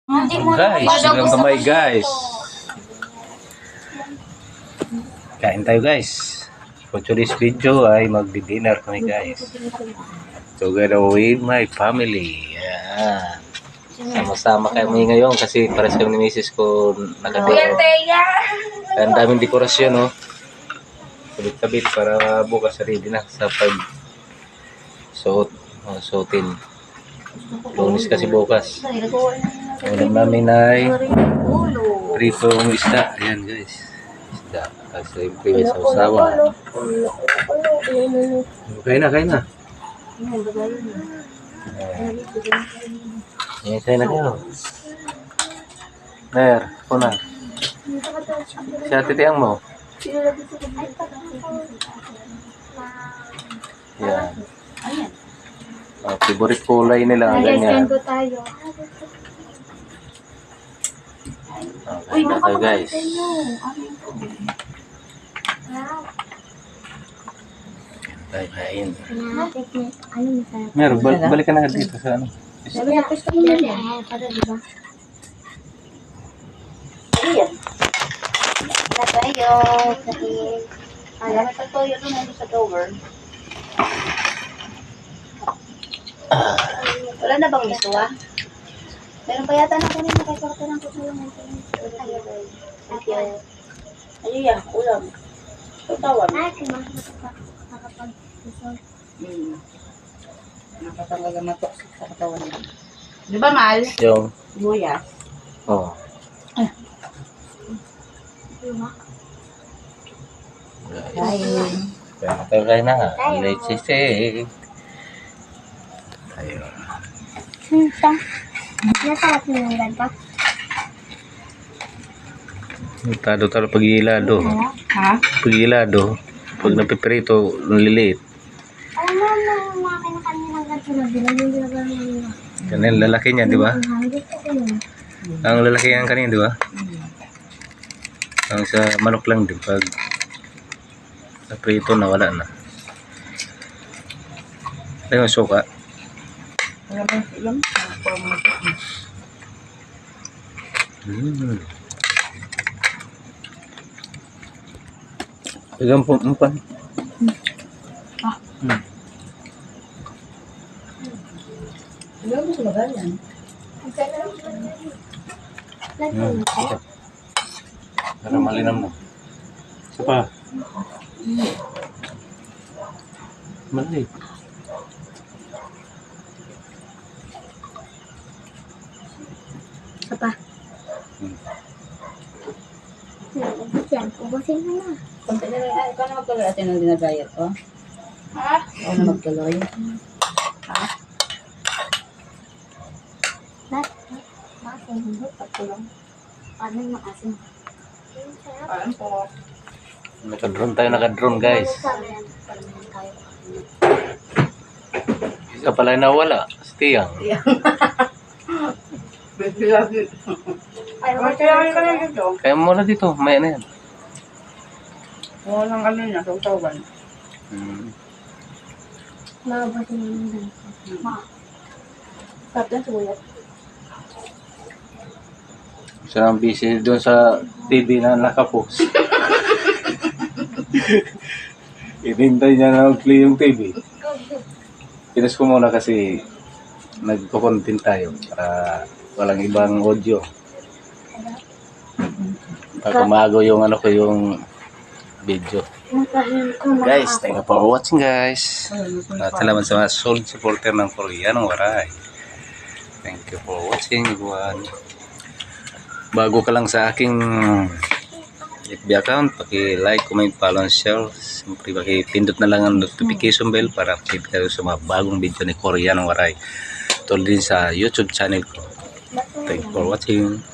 Guys, hanggang kamay guys. Kain tayo guys. For today's video ay magdi-dinner kami guys. Together with my family. Yeah. Sama-sama kami ngayon kasi pares kami ni misis ko nakadito. Kaya ang daming dekorasyon no. Kabit-kabit para bukas ready na sa suotin. Lunes kasi bukas. Ulam namin ay pritong isda. Ayan guys. Isda. Kasi may sausawa. Kain na. Ayan, kain na kayo. Ner, ako na. Siya titiyang mo. Yan. Favorite kulay nila. Ganyan. Okay na tayo guys. Tayo kain. Meron, balik ka na dito sa ano. Wala na bang gusto ah? Meron pa yata na kanina kay korte ng kutsara ng Ano yan? Ulam. Tutawan. Nakatanggal ang matoksik sa katawan niya. Di ba, Mal? Yung. Buya. Oo. Kain na. Let's see. Tayo. Nasarap nilungan pa? Tado pag-ilado. Ha? Pag-ilado. Pag napiprito, liliit. Alam mo, mga kinakain ng ganito na bilang yung ginagawa nila. Ganyan, lalaki niya, di ba? Ang lalaki yan kanina, di ba? Ang sa manok lang din. Pag naprito na, wala na. Ayun, suka. Pegang umpan. Ano gusto magalan? Para malinam mo. Siapa? Mali. Apa? Yan, ubusin mo na. Kunti na rin. Ikaw na magtuloy atin ang dinadayat ko. Ha? Ikaw na magtuloy. Ha? Maasin mo. Pagtulong. Paano yung maasin? Paano po? Naka-drone guys. Isa pala nawala. Stiyang. Kaya mo na dito, may na yan. Oo, lang kami na, sausawan. Mabasin mo na. Kapag suyat. Siya ang busy doon sa TV na nakapost. Inintay niya na mag-play yung TV. Pinas ko muna kasi nagko-content tayo para walang ibang audio. Para kumago yung ano ko yung video. Guys, thank you for watching guys. At salamat sa mga solid supporter ng Koreanong Waray. Thank you for watching everyone. Bago ka lang sa aking FB account, paki-like, comment, follow, and share. Siyempre, paki-pindot na lang ang notification bell para update kayo sa mga bagong video ni Koreanong Waray. Tulad din sa YouTube channel ko. Thank you for watching.